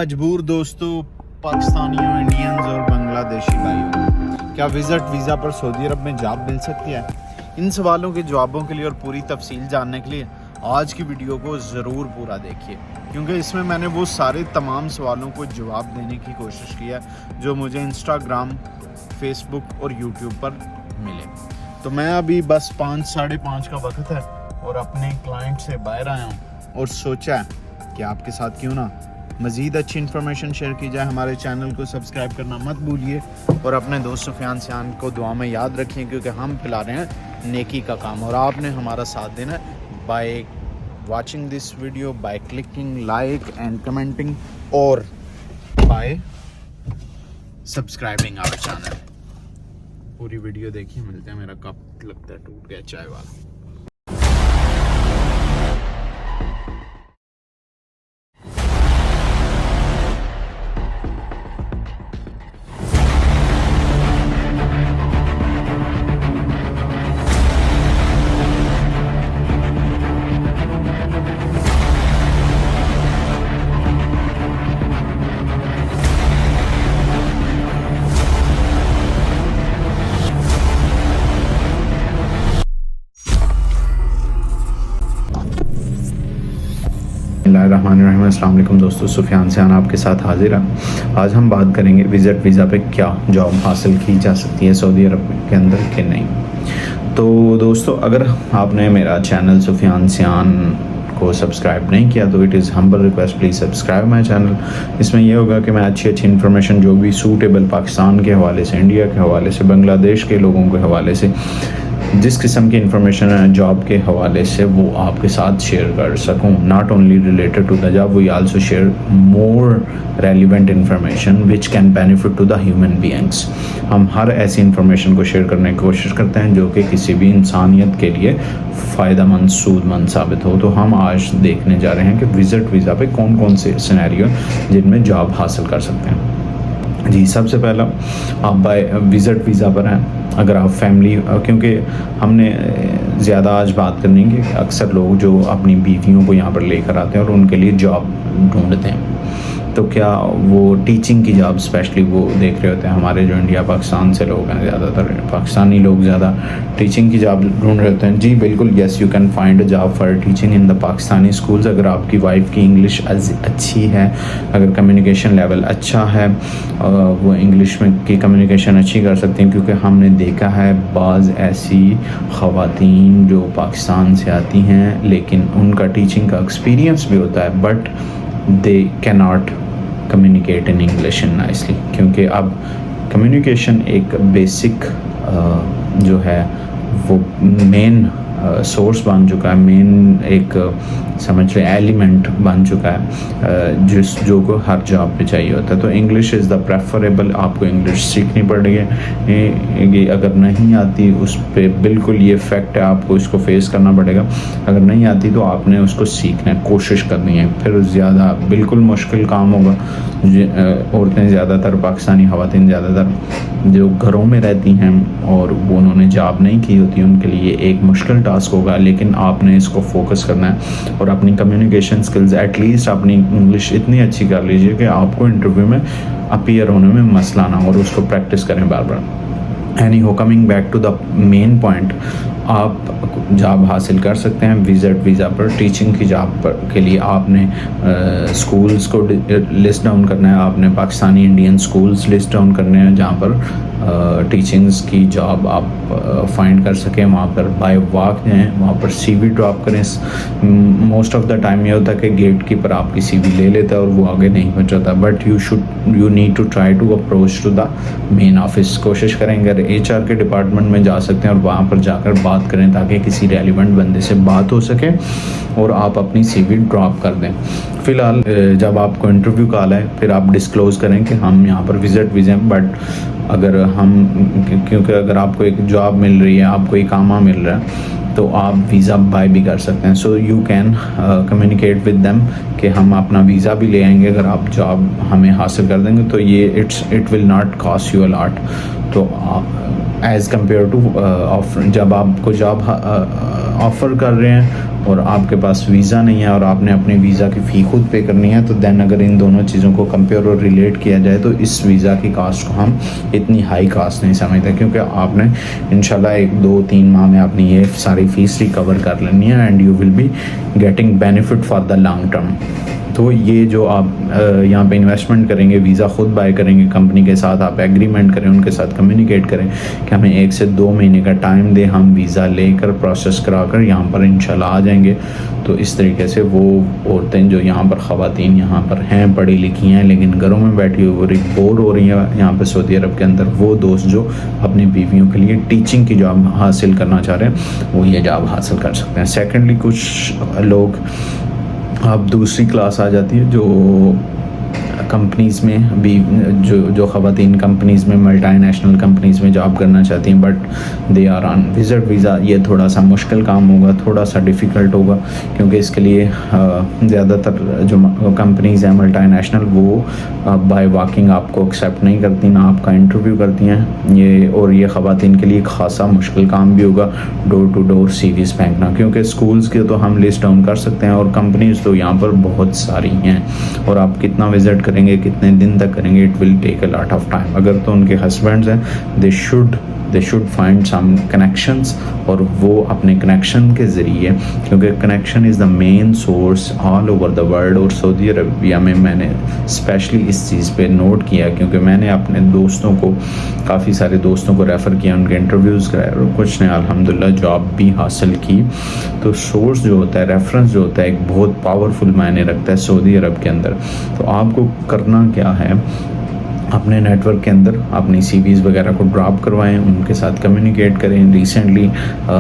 मजबूर दोस्तों, पाकिस्तानियों, इंडियंस और बांग्लादेशी भाइयों, क्या विज़िट वीज़ा पर सऊदी अरब में जॉब मिल सकती है? इन सवालों के जवाबों के लिए और पूरी तफसील जानने के लिए आज की वीडियो को ज़रूर पूरा देखिए, क्योंकि इसमें मैंने वो सारे तमाम सवालों को जवाब देने की कोशिश की है जो मुझे इंस्टाग्राम, फेसबुक और यूट्यूब पर मिले। तो मैं अभी बस 5 साढ़े 5 का वक्त है और अपने क्लाइंट से बाहर आया हूँ और सोचा है कि आपके साथ क्यों ना मज़ीद अच्छी इन्फॉर्मेशन शेयर की जाए। हमारे चैनल को सब्सक्राइब करना मत भूलिए और अपने दोस्त सुफियान सियान को दुआ में याद रखिए, क्योंकि हम फैला रहे हैं नेकी का काम और आपने हमारा साथ देना है by watching this video, by clicking like and commenting और बाय सब्सक्राइबिंग आवर चैनल। पूरी वीडियो देखिए। मिलते हैं। मेरा कप लगता है टूट गया चाय वाला। बिस्मिल्लाहिर्रहमानिर्रहीम। अस्सलाम वालेकुम दोस्तों, सुफियान सियान आपके साथ हाजिर है। आज हम बात करेंगे विज़िट वीज़ा पे क्या जॉब हासिल की जा सकती है सऊदी अरब के अंदर कि नहीं। तो दोस्तों, अगर आपने मेरा चैनल सुफियान सियान को सब्सक्राइब नहीं किया तो it is humble request, please subscribe my channel. इसमें यह होगा कि मैं अच्छी इन्फॉर्मेशन जो भी सूटेबल पाकिस्तान के हवाले से, इंडिया के हवाले से, बांग्लादेश के लोगों के हवाले से, जिस किस्म की इंफॉर्मेशन है जॉब के हवाले से, वो आपके साथ शेयर कर सकूं। Not only related to the job, we also share more relevant information which can benefit to the human beings. हम हर ऐसी इंफॉर्मेशन को शेयर करने की कोशिश करते हैं जो कि किसी भी इंसानियत के लिए फ़ायदेमंद, सूदमंद साबित हो। तो हम आज देखने जा रहे हैं कि विज़िट वीज़ा पे कौन कौन से सिनेरियो जिनमें जॉब हासिल कर सकते हैं। जी, सबसे पहला आप बाय विज़िट वीज़ा पर हैं। अगर आप फैमिली, क्योंकि हमने ज़्यादा आज बात करनी है कि अक्सर लोग जो अपनी बीवियों को यहाँ पर लेकर आते हैं और उनके लिए जॉब ढूंढते हैं, तो क्या वो टीचिंग की जॉब स्पेशली वो देख रहे होते हैं। हमारे जो इंडिया पाकिस्तान से लोग हैं, ज़्यादातर पाकिस्तानी लोग ज़्यादा टीचिंग की जॉब ढूंढ रहे होते हैं। जी बिल्कुल, yes, you can find a job for teaching in the Pakistani schools. अगर आपकी वाइफ की इंग्लिश अच्छी है, अगर कम्युनिकेशन लेवल अच्छा है, वो इंग्लिश में की कम्युनिकेशन अच्छी कर सकती हैं, क्योंकि हमने देखा है बाज़ ऐसी ख़वातीन जो पाकिस्तान से आती हैं लेकिन उनका टीचिंग का एक्सपीरियंस भी होता है, but they cannot communicate in English in nicely, क्योंकि अब कम्युनिकेशन एक बेसिक जो है वो मेन सोर्स बन चुका है, मेन एक समझ लें एलिमेंट बन चुका है जो को हर जॉब पे चाहिए होता है। तो इंग्लिश इज़ द प्रेफरेबल। आपको इंग्लिश सीखनी पड़ेगी। अगर नहीं आती उस पर बिल्कुल ये फैक्ट है, आपको इसको फेस करना पड़ेगा। अगर नहीं आती तो आपने उसको सीखना है, कोशिश करनी है। फिर ज़्यादा बिल्कुल मुश्किल काम होगा। औरतें ज़्यादातर, पाकिस्तानी ख़वातीन ज़्यादातर जो घरों में रहती हैं और वो उन्होंने जॉब नहीं की होती, उनके लिए एक मुश्किल टास्क होगा, लेकिन आपने इसको फोकस करना है और अपनी कम्युनिकेशन स्किल्स, एटलीस्ट अपनी इंग्लिश इतनी अच्छी कर लीजिए कि आपको इंटरव्यू में अपीयर होने में मसला ना हो, और उसको प्रैक्टिस करें बार बार। Anyhow, coming back to the main point, आप जॉब हासिल कर सकते हैं विज़िट वीज़ा पर। टीचिंग की जॉब पर के लिए आपने स्कूल्स को लिस्ट डाउन करना है। आपने Pakistani Indian schools list down करने हैं जहाँ पर टीचिंग्स की जॉब आप फाइंड कर सकें। वहाँ पर बाय वॉक जाएँ, वहाँ पर CV ड्रॉप करें। मोस्ट ऑफ द टाइम ये होता है कि गेट कीपर आपकी CV ले लेता है और वो आगे नहीं पहुँचाता, but you need to try to approach to the main office. कोशिश करेंगे अगर HR के डिपार्टमेंट में जा सकते हैं और वहाँ पर जाकर बात करें, ताकि किसी रेलिवेंट बंदे से बात हो सके और आप अपनी CV ड्रॉप कर दें। फ़िलहाल जब आपको इंटरव्यू कॉल है, फिर आप डिस्क्लोज़ करें कि हम यहाँ पर विज़िट वीज़ा, बट अगर हम, क्योंकि अगर आपको एक जॉब मिल रही है, आपको एक कामा मिल रहा है, तो आप वीज़ा बाय भी कर सकते हैं। So you can communicate with them कि हम अपना वीज़ा भी ले आएंगे अगर आप जॉब हमें हासिल कर देंगे, तो ये it will not cost you a lot. तो एज़ कम्पेयर टू ऑफर, जब आपको जॉब ऑफ़र कर रहे हैं और आपके पास वीज़ा नहीं है और आपने अपने वीज़ा की फ़ी खुद पे करनी है, तो देन अगर इन दोनों चीज़ों को कंपेयर और रिलेट किया जाए तो इस वीज़ा की कास्ट को हम इतनी हाई कास्ट नहीं समझते, क्योंकि आपने इंशाल्लाह 1-2-3 माह में अपनी ये सारी फ़ीस रिकवर कर लेनी है and you will be getting benefit for the long term. तो ये जो आप यहाँ पे इन्वेस्टमेंट करेंगे, वीज़ा खुद बाय करेंगे कंपनी के साथ, आप एग्रीमेंट करें, उनके साथ कम्युनिकेट करें कि हमें 1 से 2 महीने का टाइम दें, हम वीज़ा लेकर प्रोसेस कराकर यहाँ पर इंशाल्लाह आ जाएंगे। तो इस तरीके से वो औरतें जो यहाँ पर ख़वातीन यहाँ पर हैं, पढ़ी लिखी हैं लेकिन घरों में बैठी हुई बोर हो रही हैं यहाँ पर सऊदी अरब के अंदर, वो दोस्त जो अपनी बीवियों के लिए टीचिंग की जॉब हासिल करना चाह रहे हैं वो ये जॉब हासिल कर सकते हैं। सेकेंडली कुछ लोग, अब दूसरी क्लास आ जाती है जो कंपनीज़ में भी, जो ख़वातीन कंपनीज़ में, मल्टीनेशनल कंपनीज़ में जॉब करना चाहती हैं but they are on visit visa. ये थोड़ा सा मुश्किल काम होगा, थोड़ा सा डिफ़िकल्ट होगा, क्योंकि इसके लिए ज़्यादातर जो कंपनीज़ हैं मल्टीनेशनल वो बाय वॉकिंग आपको एक्सेप्ट नहीं करती, ना आपका इंटरव्यू करती हैं ये। और ये ख़वातीन के लिए खासा मुश्किल काम भी होगा डोर टू डोर CVs फेंकना, क्योंकि स्कूल्स के तो हम लिस्ट डाउन कर सकते हैं और कंपनीज़ तो यहाँ पर बहुत सारी हैं और आप कितना विज़िट करेंगे, कितने दिन तक करेंगे, it will take a lot of time. अगर तो उनके हस्बैंड्स हैं, they should find some connections, और वो अपने कनेक्शन के ज़रिए, क्योंकि connection is the main source all over the world. और सऊदी अरबिया में मैंने स्पेशली इस चीज़ पे नोट किया, क्योंकि मैंने अपने दोस्तों को, काफ़ी सारे दोस्तों को रेफ़र किया, उनके इंटरव्यूज़ कराए और कुछ ने अल्हम्दुलिल्लाह जॉब भी हासिल की। तो सोर्स जो होता है, रेफरेंस जो होता है, एक बहुत पावरफुल मायने रखता है सऊदी अरब के अंदर। तो आपको करना क्या है, अपने नेटवर्क के अंदर अपनी CVs वगैरह को ड्रॉप करवाएं, उनके साथ कम्युनिकेट करें। रिसेंटली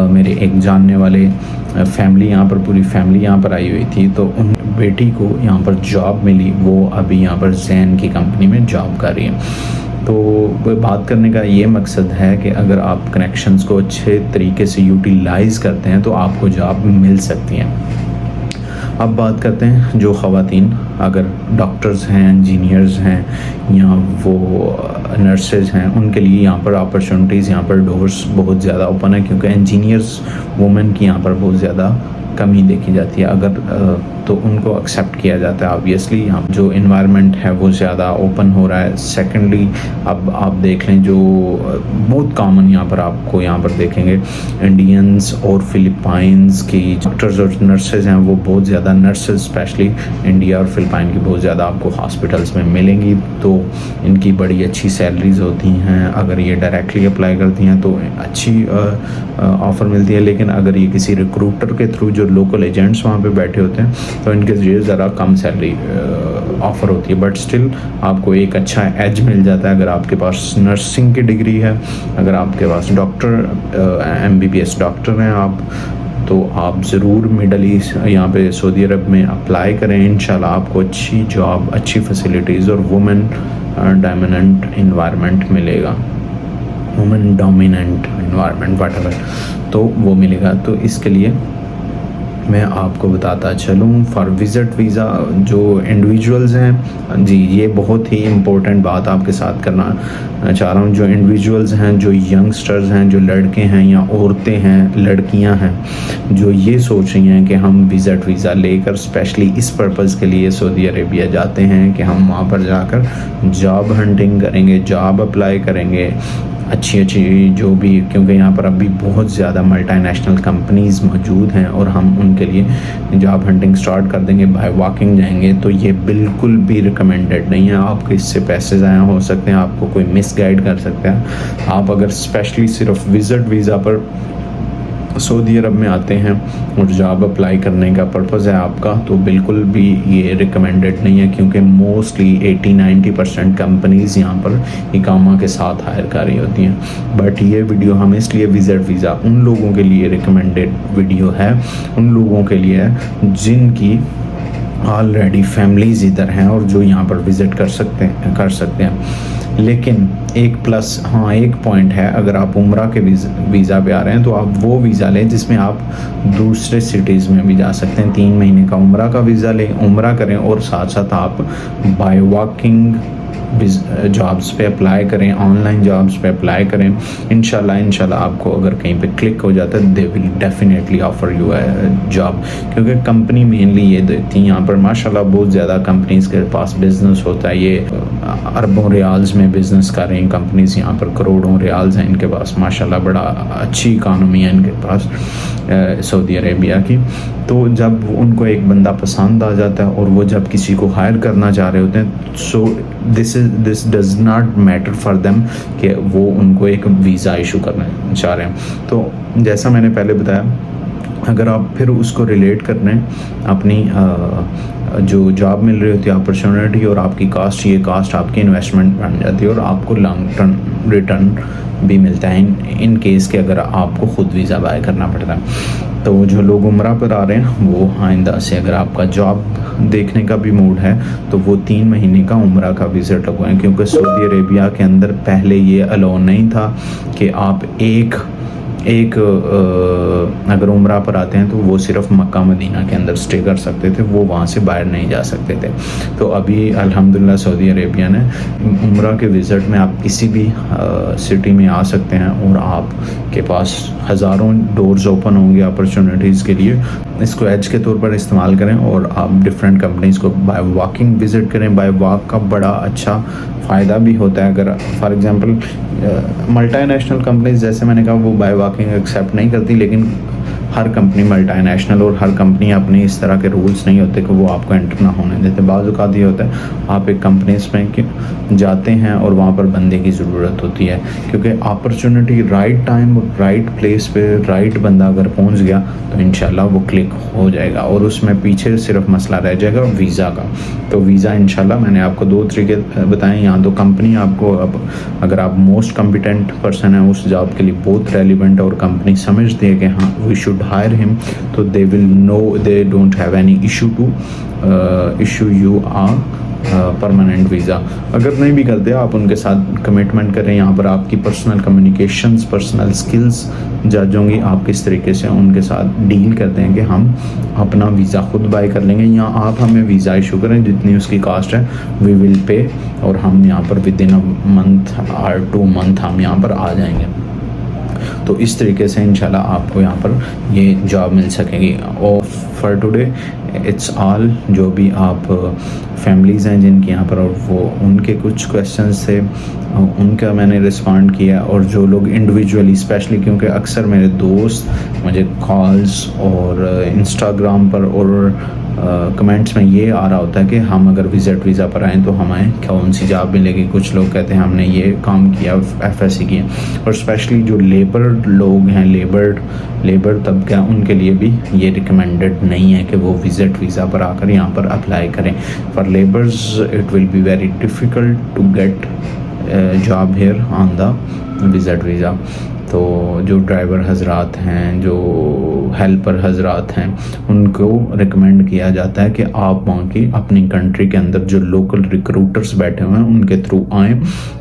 मेरे एक जानने वाले फैमिली, यहाँ पर पूरी फैमिली यहाँ पर आई हुई थी, तो उन बेटी को यहाँ पर जॉब मिली, वो अभी यहाँ पर जैन की कंपनी में जॉब कर रही है। तो बात करने का ये मकसद है कि अगर आप कनेक्शंस को अच्छे तरीके से यूटिलाइज़ करते हैं तो आपको जॉब मिल सकती हैं। अब बात करते हैं जो ख़वातीन अगर डॉक्टर्स हैं, इंजीनियर्स हैं या वो नर्सेज हैं, उनके लिए यहाँ पर अपॉर्चुनिटीज़, यहाँ पर डोर्स बहुत ज़्यादा ओपन है, क्योंकि इंजीनियर्स वुमेन की यहाँ पर बहुत ज़्यादा कमी देखी जाती है। अगर तो उनको एक्सेप्ट किया जाता है ऑब्वियसली, यहाँ जो इन्वायरमेंट है वो ज़्यादा ओपन हो रहा है। सेकेंडली अब आप देख लें जो बहुत कॉमन यहाँ पर आपको यहाँ पर देखेंगे, इंडियंस और फिलिपाइंस की डॉक्टर्स और नर्सेज हैं, वो बहुत ज़्यादा नर्सेज स्पेशली इंडिया और फिलिपाइन की बहुत ज़्यादा आपको हॉस्पिटल्स में मिलेंगी। तो इनकी बड़ी अच्छी सैलरीज होती हैं, अगर ये डायरेक्टली अप्लाई करती हैं तो अच्छी ऑफ़र मिलती है। लेकिन अगर ये किसी रिक्रूटर के थ्रू, जो लोकल एजेंट्स वहाँ पे बैठे होते हैं, तो इनके ज़रिए ज़रा कम सैलरी ऑफ़र होती है, बट स्टिल आपको एक अच्छा एज मिल जाता है। अगर आपके पास नर्सिंग की डिग्री है, अगर आपके पास डॉक्टर MBBS डॉक्टर हैं आप, तो आप ज़रूर मिडल ईस्ट यहाँ पे सऊदी अरब में अप्लाई करें। इंशाल्लाह आपको अच्छी जॉब, अच्छी फैसिलिटीज़ और वुमेन डोमिनेंट इन्वायरमेंट मिलेगा, वुमेन डोमिनेंट इन्वायरमेंट व्हाटएवर, तो वो मिलेगा। तो इसके लिए मैं आपको बताता चलूँ, फॉर विज़िट वीज़ा जो इंडिविजुअल्स हैं, जी ये बहुत ही इम्पोर्टेंट बात आपके साथ करना चाह रहा हूँ। जो इंडिविजुअल्स हैं, जो यंगस्टर्स हैं, जो लड़के हैं या औरतें हैं, लड़कियां हैं, जो ये सोच रही हैं कि हम विज़िट वीज़ा लेकर स्पेशली इस पर्पज़ के लिए सऊदी अरेबिया जाते हैं कि हम वहाँ पर जाकर जॉब हंटिंग करेंगे, जॉब अप्लाई करेंगे, अच्छी जो भी, क्योंकि यहाँ पर अभी बहुत ज़्यादा मल्टीनेशनल कंपनीज़ मौजूद हैं और हम उनके लिए जॉब हंटिंग स्टार्ट कर देंगे, बाय वॉकिंग जाएंगे, तो ये बिल्कुल भी रिकमेंडेड नहीं है। आपके इससे पैसे ज़ाया हो सकते हैं, आपको कोई मिसगाइड कर सकता है। आप अगर स्पेशली सिर्फ विज़िट वीज़ा पर सऊदी अरब में आते हैं और जॉब अप्लाई करने का पर्पज़ है आपका, तो बिल्कुल भी ये रिकमेंडेड नहीं है, क्योंकि मोस्टली 80-90% कंपनीज़ यहाँ पर इकामा के साथ हायर कर रही होती हैं। बट ये वीडियो हम इसलिए विज़िट वीज़ा उन लोगों के लिए रिकमेंडेड वीडियो है, उन लोगों के लिए जिनकी ऑलरेडी फैमिलीज़ इधर हैं और जो यहाँ पर विज़िट कर सकते हैं। लेकिन एक प्लस, हाँ एक पॉइंट है, अगर आप उम्रा के वीज़ा पे आ रहे हैं तो आप वो वीज़ा लें जिसमें आप दूसरे सिटीज़ में भी जा सकते हैं। 3 महीने का उम्रा का वीज़ा लें, उम्रा करें और साथ साथ आप बाय वॉकिंग जॉब्स पे अप्लाई करें, ऑनलाइन जॉब्स पे अप्लाई करें। इंशाल्लाह आपको अगर कहीं पे क्लिक हो जाता है, they will definitely offer you a job, क्योंकि कंपनी मेनली ये देखती है। यहाँ पर माशाल्लाह बहुत ज़्यादा कंपनीज़ के पास बिज़नेस होता है, ये अरबों रियाल्स में बिज़नेस कर रही हैं कंपनीज़, यहाँ पर करोड़ों रियाल्स हैं इनके पास, माशाल्लाह बड़ा अच्छी इकानमी है इनके पास सऊदी अरेबिया की। तो जब उनको एक बंदा पसंद आ जाता है और वो जब किसी को हायर करना चाह रहे होते हैं, so this does not matter for them कि वो उनको एक वीज़ा इशू करना चाह रहे हैं। तो जैसा मैंने पहले बताया, अगर आप फिर उसको रिलेट कर रहे हैं अपनी जो जॉब मिल रही होती है अपॉर्चुनिटी और आपकी कास्ट, ये कास्ट आपकी इन्वेस्टमेंट बन जाती है और आपको लॉन्ग टर्म रिटर्न भी मिलता है इन केस के अगर आपको ख़ुद वीज़ा बाय करना पड़ता है। तो जो लोग उम्रा पर आ रहे हैं वो आइंदा से अगर आपका जॉब देखने का भी मूड है तो वो 3 महीने का उम्रा का विज़िट लगवाएं, क्योंकि सऊदी अरेबिया के अंदर पहले ये अलाउ नहीं था कि आप एक अगर उम्रा पर आते हैं तो वो सिर्फ मक्का मदीना के अंदर स्टे कर सकते थे, वो वहाँ से बाहर नहीं जा सकते थे। तो अभी अल्हम्दुलिल्लाह सऊदी अरेबिया ने उम्रा के विज़िट में आप किसी भी सिटी में आ सकते हैं और आपके पास हज़ारों डोर्स ओपन होंगे अपॉर्चुनिटीज़ के लिए। इसको एज के तौर पर इस्तेमाल करें और आप डिफरेंट कंपनीज़ को बाय वॉकिंग विज़िट करें। बाय वॉक का बड़ा अच्छा फ़ायदा भी होता है। अगर फॉर एग्ज़ाम्पल मल्टीनेशनल कंपनीज जैसे मैंने कहा वो बाय वॉकिंग एक्सेप्ट नहीं करती, लेकिन हर कंपनी मल्टीनेशनल और हर कंपनी अपने इस तरह के रूल्स नहीं होते कि वो आपको एंटर ना होने देते। बाज़ औक़ात ये होता है आप एक कंपनीज में जाते हैं और वहाँ पर बंदे की ज़रूरत होती है, क्योंकि opportunity right time right place पे राइट बंदा अगर पहुँच गया तो इंशाल्लाह वो क्लिक हो जाएगा और उसमें पीछे सिर्फ मसला रह जाएगा वीज़ा का। तो वीज़ा इंशाल्लाह मैंने आपको 2 तरीके बताए। यहाँ तो कंपनी आपको अब अगर आप मोस्ट कॉम्पिटेंट पर्सन है उस जॉब के लिए बहुत रेलिवेंट है और कंपनी समझती है कि हाँ we should hire him, so they will know they don't have any issue to issue you a permanent visa. अगर नहीं भी करते आप उनके साथ कमिटमेंट करें। यहाँ पर आपकी पर्सनल कम्युनिकेशंस पर्सनल स्किल्स जज होंगी, आप किस तरीके से उनके साथ डील करते हैं कि हम अपना वीज़ा खुद बाय कर लेंगे या आप हमें वीज़ा इशू करें, जितनी उसकी कास्ट है वी विल पे और हम यहाँ पर विद इन अ मंथ और 2 मंथ हम यहाँ पर आ जाएंगे। तो इस तरीके से इंशाल्लाह आपको यहाँ पर ये जॉब मिल सकेगी। और फॉर टुडे इट्स ऑल। जो भी आप फैमिलीज़ हैं जिनके यहाँ पर और वो उनके कुछ क्वेश्चंस थे उनका मैंने रिस्पॉन्ड किया, और जो लोग इंडिविजुअली स्पेशली क्योंकि अक्सर मेरे दोस्त मुझे कॉल्स और इंस्टाग्राम पर और कमेंट्स में ये आ रहा होता है कि हम अगर विज़िट वीज़ा पर आएँ तो हमें कौन सी जॉब मिलेगी। कुछ लोग कहते हैं हमने ये काम किया FSC किया, और स्पेशली जो लेबर लोग हैं लेबर तबका उनके लिए भी ये रिकमेंडेड नहीं है कि वो विज़िट वीज़ा पर आकर यहाँ पर अप्लाई करें। For labours it will be very difficult to get job here on the visit visa. तो जो ड्राइवर हजरात हैं, जो हेल्पर हजरात हैं, उनको रिकमेंड किया जाता है कि आप वहाँ की अपनी कंट्री के अंदर जो लोकल रिक्रूटर्स बैठे हुए हैं उनके थ्रू आएँ,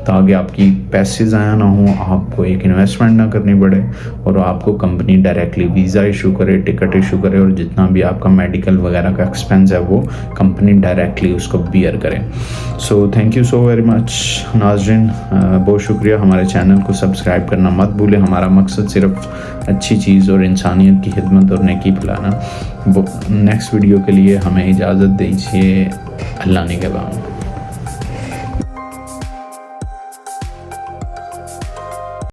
ताकि आपकी पैसे ज़ाया ना हो, आपको एक इन्वेस्टमेंट ना करनी पड़े और आपको कंपनी डायरेक्टली वीज़ा इशू करे, टिकट इशू करे, और जितना भी आपका मेडिकल वगैरह का एक्सपेंस है वो कंपनी डायरेक्टली उसको बियर करे। So thank you so very much नाज़रीन, बहुत शुक्रिया। हमारे चैनल को सब्सक्राइब करना मत भूलें। हमारा मकसद सिर्फ अच्छी चीज़ और इंसानियत की खिदमत और नेकी फैलाना। वो नेक्स्ट वीडियो के लिए हमें इजाज़त दीजिए। अल्लाह निगहबान।